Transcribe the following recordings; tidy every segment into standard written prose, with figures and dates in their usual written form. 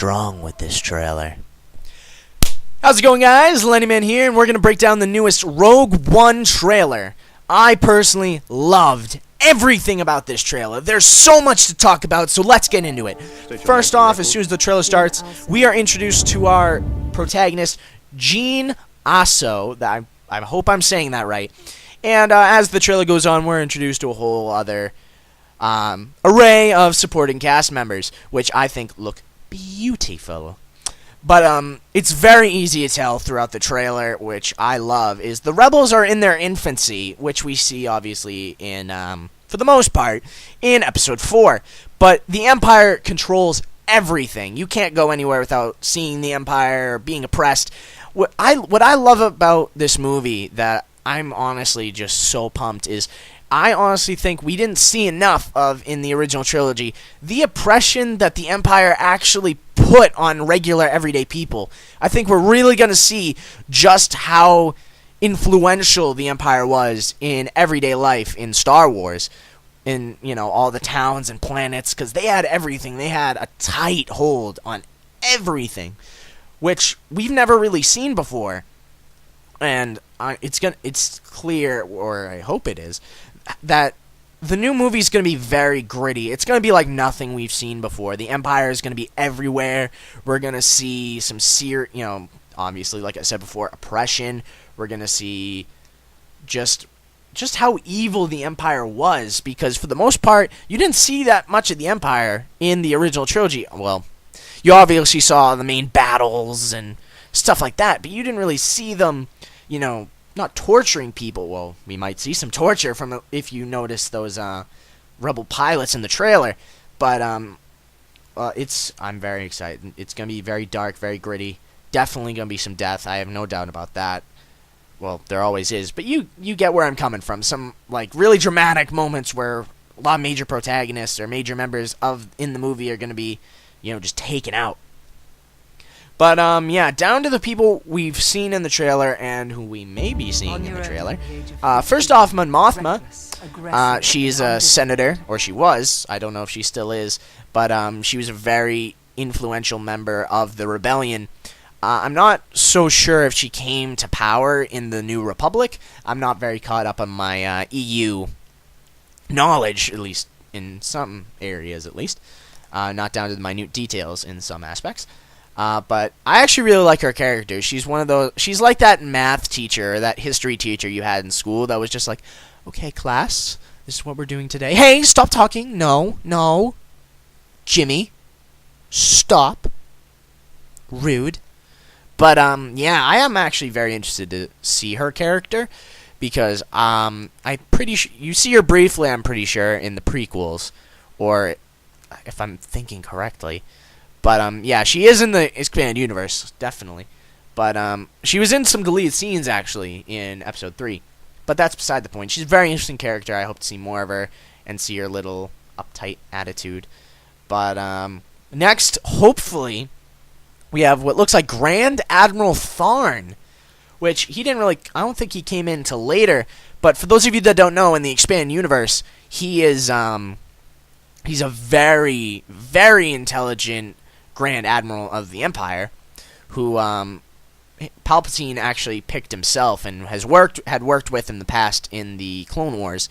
strong with this trailer. How's it going, guys? Leniman here, and we're going to break down the newest Rogue One trailer. I personally loved everything about this trailer. There's so much to talk about, so let's get into it. First off, as soon as the trailer starts, we are introduced to our protagonist, Jean Asso. I hope I'm saying that right. And as the trailer goes on, we're introduced to a whole other array of supporting cast members, which I think look beautiful. But it's very easy to tell throughout the trailer, which I love, is the rebels are in their infancy, which we see obviously in, for the most part, in Episode 4. But the Empire controls everything. You can't go anywhere without seeing the Empire being oppressed. What I love about this movie that I'm honestly just so pumped is I honestly think we didn't see enough of in the original trilogy the oppression that the Empire actually put on regular everyday people. I think we're really going to see just how influential the Empire was in everyday life in Star Wars, in, you know, all the towns and planets, because they had everything. They had a tight hold on everything, which we've never really seen before. And it's clear, or I hope it is, that the new movie is going to be very gritty. It's going to be like nothing we've seen before. The Empire is going to be everywhere. We're going to see some obviously, like I said before, oppression. We're going to see just how evil the Empire was, because for the most part, you didn't see that much of the Empire in the original trilogy. Well, you obviously saw the main battles and stuff like that, but you didn't really see them, not torturing people. Well, we might see some torture from if you notice those rebel pilots in the trailer, but I'm very excited. It's gonna be very dark, very gritty. Definitely gonna be some death. I have no doubt about that. Well, there always is, but you get where I'm coming from. Some like really dramatic moments where a lot of major protagonists or major members in the movie are gonna be, just taken out. But, yeah, down to the people we've seen in the trailer and who we may be seeing in the trailer. First off, Mon Mothma. She's a senator, or she was. I don't know if she still is. But she was a very influential member of the rebellion. I'm not so sure if she came to power in the New Republic. I'm not very caught up on my EU knowledge, at least in some areas, at least. Not down to the minute details in some aspects. But I actually really like her character. She's like that math teacher, or that history teacher you had in school that was just like, okay, class, this is what we're doing today. Hey, stop talking. No. Jimmy, stop. Rude. But, yeah, I am actually very interested to see her character, because, I'm pretty sure, you see her briefly, I'm pretty sure, in the prequels, or if I'm thinking correctly. But, yeah, she is in the expanded universe, definitely. But, she was in some deleted scenes, actually, in Episode 3. But that's beside the point. She's a very interesting character. I hope to see more of her and see her little uptight attitude. But, next, hopefully, we have what looks like Grand Admiral Tharn, which he didn't really, I don't think he came in until later. But for those of you that don't know, in the expanded universe, he is, he's a very, very intelligent Grand Admiral of the Empire, who Palpatine actually picked himself and had worked with in the past in the Clone Wars,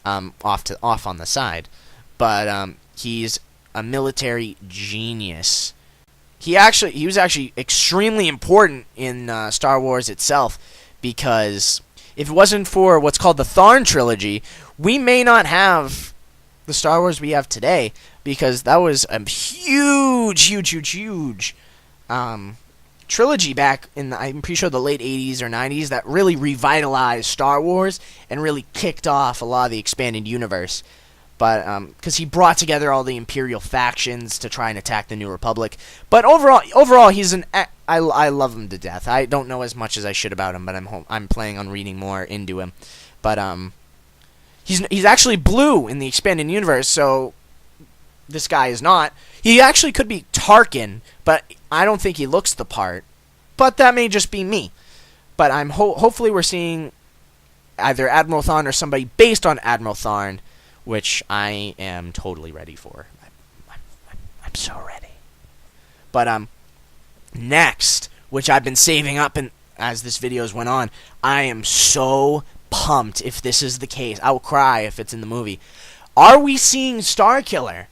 off on the side. But he's a military genius. He was actually extremely important in Star Wars itself, because if it wasn't for what's called the Tharn trilogy, we may not have the Star Wars we have today, because that was a huge trilogy back in, I'm pretty sure, the late 80s or 90s that really revitalized Star Wars and really kicked off a lot of the expanded universe. But because he brought together all the Imperial factions to try and attack the New Republic. But overall, he's I love him to death. I don't know as much as I should about him, but I'm planning on reading more into him. But he's actually blue in the expanded universe, so this guy is not. He actually could be Tarkin, but I don't think he looks the part. But that may just be me. But hopefully we're seeing either Admiral Tharn or somebody based on Admiral Tharn, which I am totally ready for. I'm so ready. But next, which I've been saving up, and as this video's went on, I am so pumped if this is the case. I will cry if it's in the movie. Are we seeing Starkiller?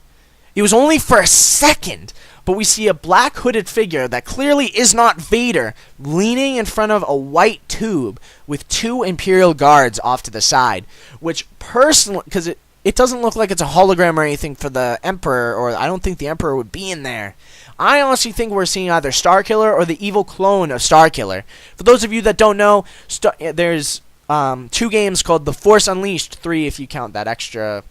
It was only for a second, but we see a black hooded figure that clearly is not Vader leaning in front of a white tube with 2 Imperial guards off to the side, which personally, because it doesn't look like it's a hologram or anything for the Emperor, or I don't think the Emperor would be in there. I honestly think we're seeing either Starkiller or the evil clone of Starkiller. For those of you that don't know, there's 2 games called The Force Unleashed, 3 if you count that extra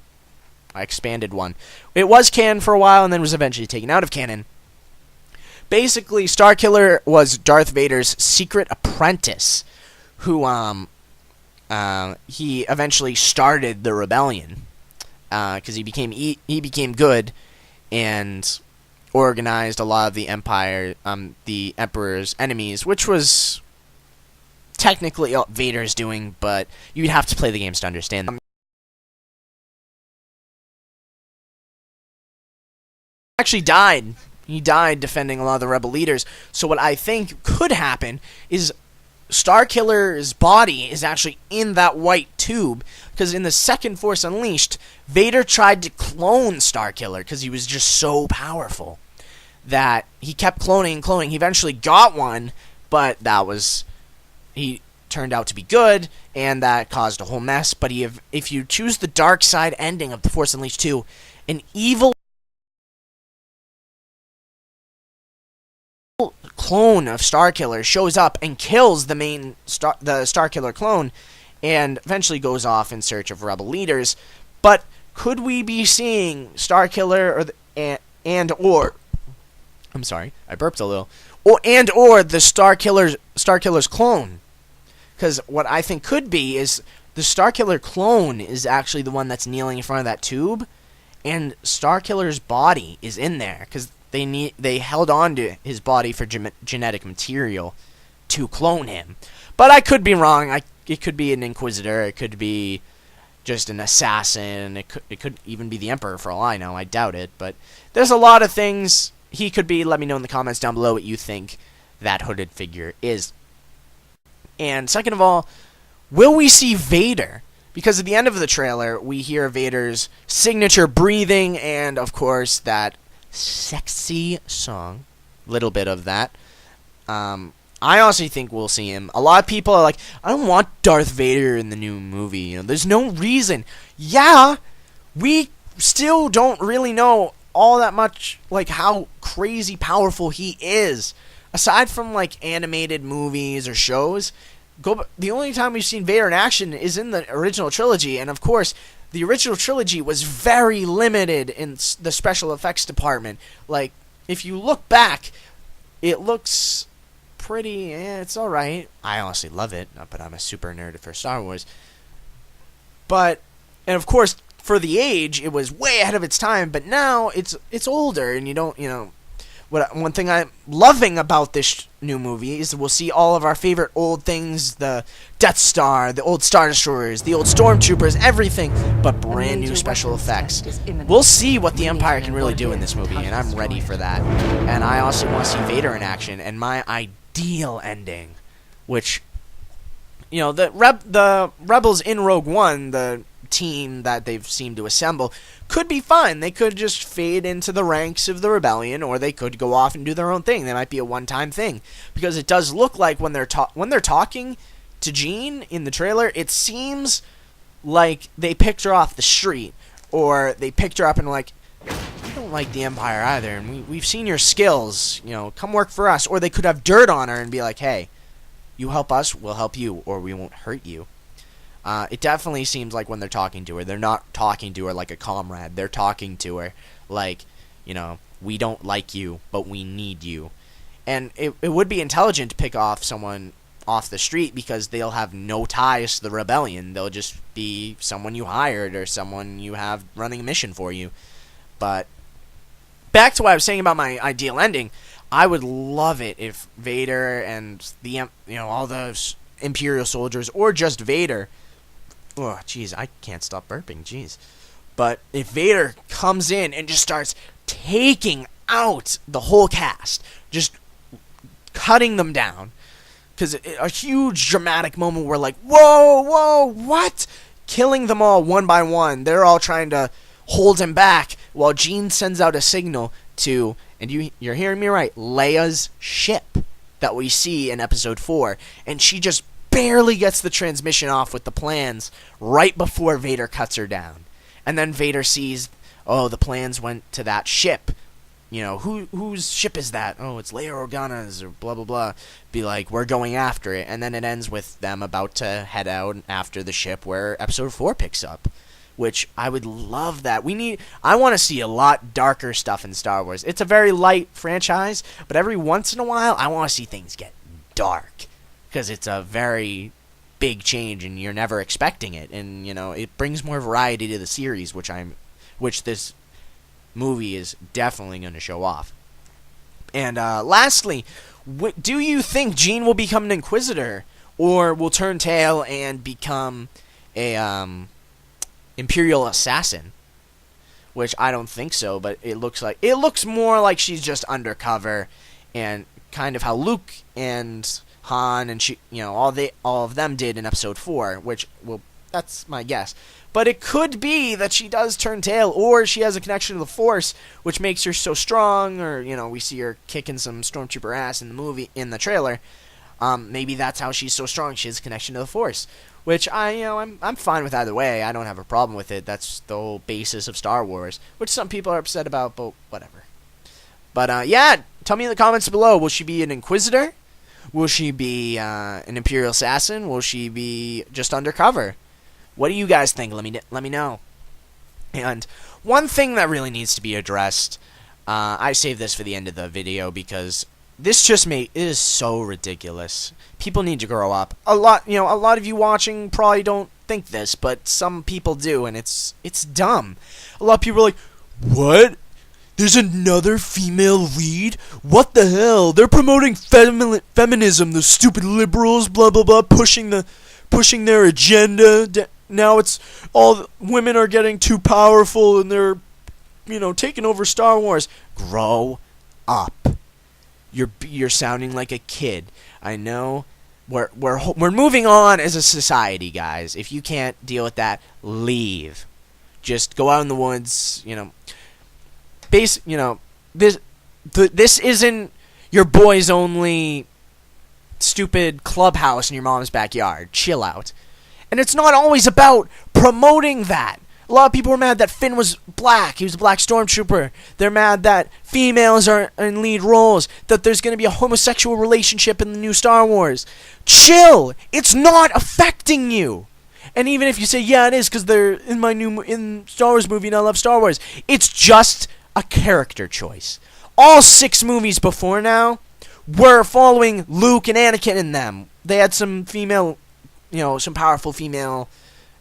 expanded one. It was canon for a while and then was eventually taken out of canon. Basically, Starkiller was Darth Vader's secret apprentice, who he eventually started the rebellion because he became good and organized a lot of the the Emperor's enemies, which was technically Vader's doing, but you'd have to play the games to understand them. Actually died. He died defending a lot of the rebel leaders. So what I think could happen is Starkiller's body is actually in that white tube, because in the second Force Unleashed, Vader tried to clone Starkiller because he was just so powerful that he kept cloning and cloning. He eventually got one, but he turned out to be good, and that caused a whole mess. But if you choose the dark side ending of the Force Unleashed 2, an evil clone of Starkiller shows up and kills the Starkiller clone, and eventually goes off in search of rebel leaders. But could we be seeing Starkiller or I'm sorry, I burped a little, or the Starkiller's clone? Because what I think could be is the Starkiller clone is actually the one that's kneeling in front of that tube, and Starkiller's body is in there because they held on to his body for genetic material to clone him. But I could be wrong. It could be an Inquisitor. It could be just an assassin. It could even be the Emperor for all I know. I doubt it. But there's a lot of things he could be. Let me know in the comments down below what you think that hooded figure is. And second of all, will we see Vader? Because at the end of the trailer, we hear Vader's signature breathing and, of course, that sexy song, little bit of that. I honestly think we'll see him. A lot of people are like, I don't want Darth Vader in the new movie. You know, there's no reason. Yeah, we still don't really know all that much, like how crazy powerful he is. Aside from like animated movies or shows, the only time we've seen Vader in action is in the original trilogy, and of course, the original trilogy was very limited in the special effects department. Like, if you look back, it looks pretty, it's alright. I honestly love it, but I'm a super nerd for Star Wars. But, and of course, for the age, it was way ahead of its time, but now it's older, and you don't, one thing I'm loving about this new movie is we'll see all of our favorite old things, the Death Star, the old Star Destroyers, the old Stormtroopers, everything, but brand new special effects. We'll see what the Empire can really do in this movie, and I'm ready for that. And I also want to see Vader in action, and my ideal ending, which, the Rebels in Rogue One, the team that they've seemed to assemble, could be fine. They could just fade into the ranks of the rebellion, or they could go off and do their own thing. They might be a one-time thing, because it does look like when they're talking to Jean in the trailer, it seems like they picked her off the street, or they picked her up and like, we don't like the Empire either, and we've seen your skills, come work for us. Or they could have dirt on her and be like, hey, you help us, we'll help you, or we won't hurt you. It definitely seems like when they're talking to her, they're not talking to her like a comrade. They're talking to her like, we don't like you, but we need you. And it would be intelligent to pick off someone off the street, because they'll have no ties to the rebellion. They'll just be someone you hired or someone you have running a mission for you. But back to what I was saying about my ideal ending, I would love it if Vader and the all those Imperial soldiers, or just Vader. Oh, jeez, I can't stop burping, jeez. But if Vader comes in and just starts taking out the whole cast, just cutting them down. Because a huge dramatic moment where like, whoa, what? Killing them all one by one. They're all trying to hold him back while Jean sends out a signal to, and you're hearing me right, Leia's ship that we see in episode 4. And she just barely gets the transmission off with the plans right before Vader cuts her down. And then Vader sees, oh, the plans went to that ship. You know, whose ship is that? Oh, it's Leia Organa's or blah, blah, blah. Be like, we're going after it. And then it ends with them about to head out after the ship where episode 4 picks up. Which, I would love that. I want to see a lot darker stuff in Star Wars. It's a very light franchise, but every once in a while, I want to see things get dark. Because it's a very big change, and you're never expecting it. And, you know, it brings more variety to the series, which this movie is definitely going to show off. And lastly, do you think Jean will become an Inquisitor, or will turn tail and become a Imperial assassin? Which I don't think so, but it looks more like she's just undercover, and kind of how Luke and Han and all of them did in episode 4, which that's my guess. But it could be that she does turn tail, or she has a connection to the Force, which makes her so strong, or, you know, we see her kicking some stormtrooper ass in the trailer. Maybe that's how she's so strong. She has a connection to the Force, which I'm fine with either way. I don't have a problem with it. That's the whole basis of Star Wars, which some people are upset about, but whatever. But yeah, tell me in the comments below. Will she be an Inquisitor? Will she be an Imperial assassin? Will she be just undercover? What do you guys think? Let me know. And one thing that really needs to be addressed, I saved this for the end of the video because this it is so ridiculous. People need to grow up. A lot of you watching probably don't think this, but some people do, and it's dumb. A lot of people are like, "What? There's another female lead? What the hell? They're promoting feminism, the stupid liberals, blah blah blah, pushing their agenda. Now it's all women are getting too powerful and they're, taking over Star Wars." Grow up. You're sounding like a kid. I know. We're moving on as a society, guys. If you can't deal with that, leave. Just go out in the woods. This isn't your boys only stupid clubhouse in your mom's backyard. Chill out. And it's not always about promoting that. A lot of people were mad that Finn was black. He was a black stormtrooper. They're mad that females are in lead roles, that there's going to be a homosexual relationship in the new Star Wars. Chill. It's not affecting you. And even if you say, yeah, it is because they're in Star Wars movie and I love Star Wars, it's just a character choice. All 6 movies before now were following Luke and Anakin in them. They had some female, some powerful female,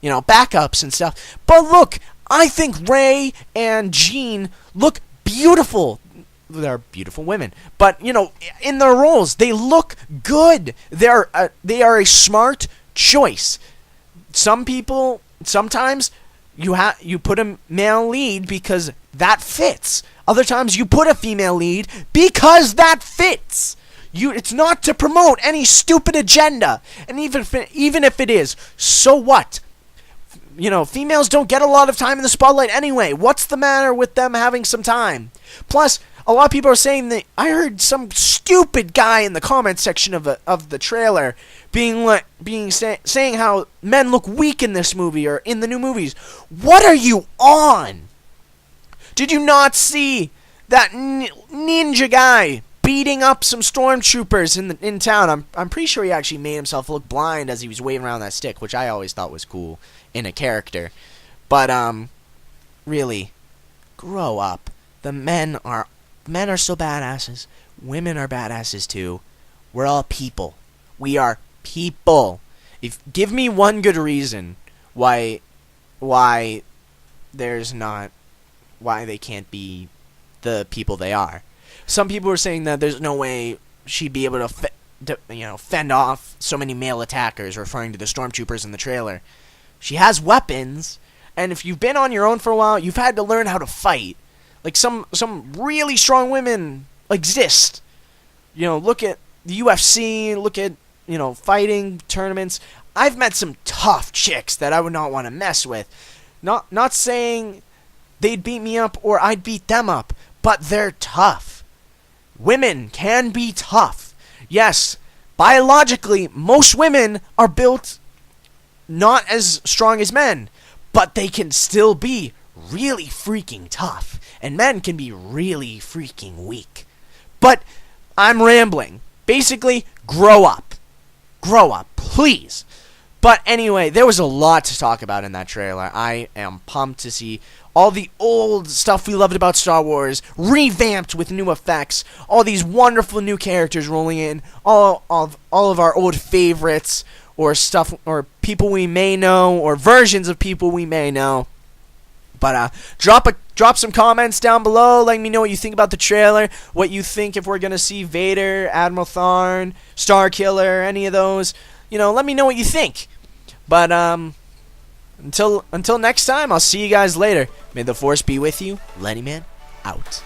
backups and stuff. But look, I think Rey and Jean look beautiful. They're beautiful women. But, in their roles, they look good. They are a smart choice. Some people, sometimes you put a male lead because that fits. Other times you put a female lead because that fits. It's not to promote any stupid agenda. And even if it is, so what? Females don't get a lot of time in the spotlight anyway. What's the matter with them having some time? Plus, a lot of people are saying that I heard some stupid guy in the comment section of the trailer saying how men look weak in this movie or in the new movies. What are you on? Did you not see that ninja guy beating up some stormtroopers in town? I'm pretty sure he actually made himself look blind as he was waving around that stick, which I always thought was cool in a character. But really, grow up. The men are still badasses. Women are badasses too. We're all people. We are people. Give me one good reason why they can't be the people they are. Some people were saying that there's no way she'd be able to fend off so many male attackers, referring to the stormtroopers in the trailer. She has weapons, and if you've been on your own for a while, you've had to learn how to fight. Like some really strong women exist. You know, look at the UFC, look at, you know, fighting tournaments. I've met some tough chicks that I would not want to mess with. Not saying they'd beat me up or I'd beat them up, but they're tough. Women can be tough. Yes, biologically, most women are built not as strong as men, but they can still be really freaking tough. And men can be really freaking weak. But I'm rambling. Basically, grow up. Grow up, please. But anyway, there was a lot to talk about in that trailer. I am pumped to see all the old stuff we loved about Star Wars revamped with new effects, all these wonderful new characters rolling in, all of our old favorites, or stuff, or people we may know, or versions of people we may know. But drop some comments down below, letting me know what you think about the trailer, what you think if we're gonna see Vader, Admiral Tharn, Starkiller, any of those. You know, let me know what you think. But until next time, I'll see you guys later. May the Force be with you. Leniman out.